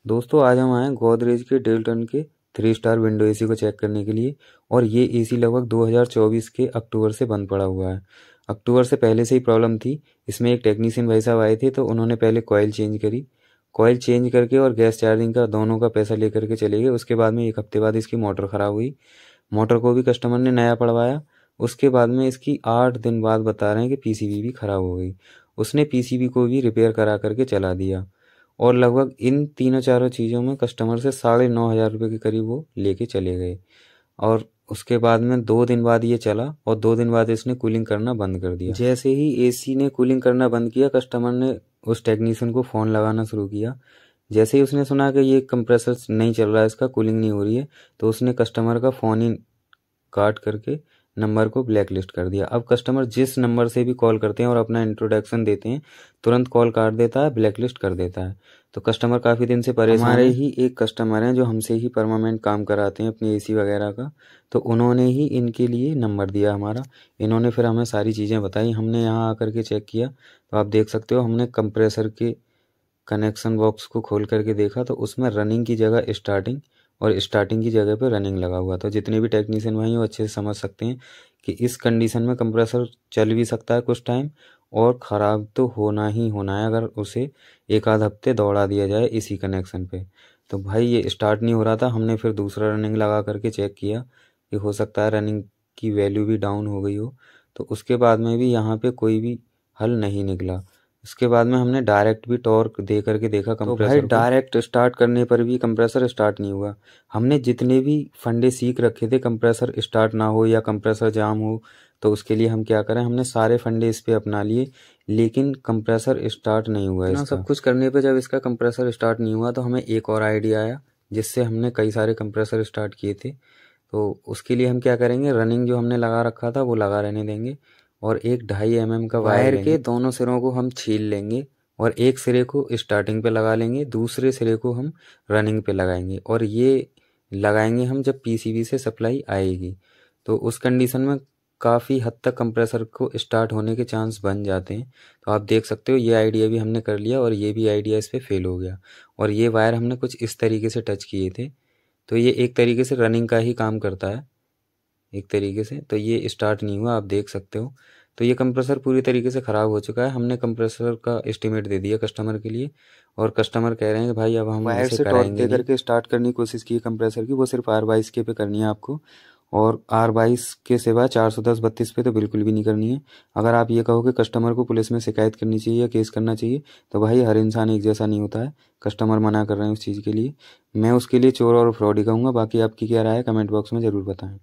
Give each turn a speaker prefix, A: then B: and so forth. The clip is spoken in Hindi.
A: दोस्तों आज हम आए गोदरेज के डेल्टन के 3 स्टार विंडो एसी को चेक करने के लिए। और ये एसी लगभग 2024 के अक्टूबर से बंद पड़ा हुआ है। अक्टूबर से पहले से ही प्रॉब्लम थी। इसमें एक टेक्नीशियन भाई साहब आए थे तो उन्होंने पहले कॉइल चेंज करी। कॉइल चेंज करके और गैस चार्जिंग का दोनों का पैसा लेकर के चले गए। उसके बाद में 1 हफ्ते बाद इसकी मोटर ख़राब हुई। मोटर को भी कस्टमर ने नया पड़वाया। उसके बाद में इसकी 8 दिन बाद बता रहे हैं कि पीसीबी भी ख़राब हो गई। उसने पीसीबी को भी रिपेयर करा करके चला दिया। और लगभग इन तीनों चारों चीज़ों में कस्टमर से 9,500 रुपये के करीब वो लेके चले गए। और उसके बाद में 2 दिन बाद ये चला और 2 दिन बाद इसने कूलिंग करना बंद कर दिया। जैसे ही एसी ने कूलिंग करना बंद किया, कस्टमर ने उस टेक्नीशियन को फ़ोन लगाना शुरू किया। जैसे ही उसने सुना कि ये कंप्रेसर नहीं चल रहा है, इसका कूलिंग नहीं हो रही है, तो उसने कस्टमर का फ़ोन ही काट करके नंबर को ब्लैक लिस्ट कर दिया। अब कस्टमर जिस नंबर से भी कॉल करते हैं और अपना इंट्रोडक्शन देते हैं, तुरंत कॉल काट देता है, ब्लैक लिस्ट कर देता है। तो कस्टमर काफ़ी दिन से परेशान है। हमारे ही एक कस्टमर हैं जो हमसे ही परमानेंट काम कराते हैं अपनी एसी वगैरह का, तो उन्होंने ही इनके लिए नंबर दिया हमारा। इन्होंने फिर हमें सारी चीज़ें बताई। हमने यहाँ आकर के चेक किया तो आप देख सकते हो, हमने कंप्रेसर के कनेक्शन बॉक्स को खोल करके देखा तो उसमें रनिंग की जगह स्टार्टिंग और स्टार्टिंग की जगह पे रनिंग लगा हुआ। तो जितने भी टेक्नीशियन भाई वो अच्छे से समझ सकते हैं कि इस कंडीशन में कंप्रेसर चल भी सकता है कुछ टाइम, और ख़राब तो होना ही होना है अगर उसे 1 आध हफ्ते दौड़ा दिया जाए इसी कनेक्शन पे। तो भाई ये स्टार्ट नहीं हो रहा था। हमने फिर दूसरा रनिंग लगा करके चेक किया कि हो सकता है रनिंग की वैल्यू भी डाउन हो गई हो। तो उसके बाद में भी यहाँ पे कोई भी हल नहीं निकला। उसके बाद में हमने डायरेक्ट भी टॉर्क दे करके देखा कंप्रेसर को। भाई डायरेक्ट स्टार्ट करने पर भी कंप्रेसर स्टार्ट नहीं हुआ। हमने जितने भी फंडे सीख रखे थे कंप्रेसर स्टार्ट ना हो या कंप्रेसर जाम हो, तो उसके लिए हम क्या करें, हमने सारे फंडे इस पे अपना लिए, लेकिन कंप्रेसर स्टार्ट नहीं हुआ इसका। सब कुछ करने पे जब इसका कंप्रेसर स्टार्ट नहीं हुआ तो हमें एक और आइडिया आया, जिससे हमने कई सारे कंप्रेसर स्टार्ट किए थे। तो उसके लिए हम क्या करेंगे, रनिंग जो हमने लगा रखा था वो लगा रहने देंगे और एक 2.5 mm का वायर के दोनों सिरों को हम छील लेंगे और एक सिरे को स्टार्टिंग पे लगा लेंगे, दूसरे सिरे को हम रनिंग पे लगाएंगे। और ये लगाएंगे हम जब पीसीबी से सप्लाई आएगी। तो उस कंडीशन में काफ़ी हद तक कंप्रेसर को स्टार्ट होने के चांस बन जाते हैं। तो आप देख सकते हो ये आइडिया भी हमने कर लिया और ये भी आइडिया इस पर फेल हो गया। और ये वायर हमने कुछ इस तरीके से टच किए थे, तो ये एक तरीके से रनिंग का ही काम करता है एक तरीके से। तो ये स्टार्ट नहीं हुआ, आप देख सकते हो। तो ये कंप्रेसर पूरी तरीके से ख़राब हो चुका है। हमने कंप्रेसर का एस्टीमेट दे दिया कस्टमर के लिए और कस्टमर कह रहे हैं कि भाई अब हम वायर से टॉर्क दे करके स्टार्ट करने की कोशिश की कंप्रेसर की। वो सिर्फ R22 के पे करनी है आपको, और R22 के सिवा 410/32 पे तो बिल्कुल भी नहीं करनी है। अगर आप ये कहो कि कस्टमर को पुलिस में शिकायत करनी चाहिए या केस करना चाहिए, तो भाई हर इंसान एक जैसा नहीं होता है। कस्टमर मना कर रहे हैं उस चीज़ के लिए, मैं उसके लिए चोर और फ्रॉड ही कहूँगा। बाकी आपकी क्या राय है कमेंट बॉक्स में ज़रूर बताएं।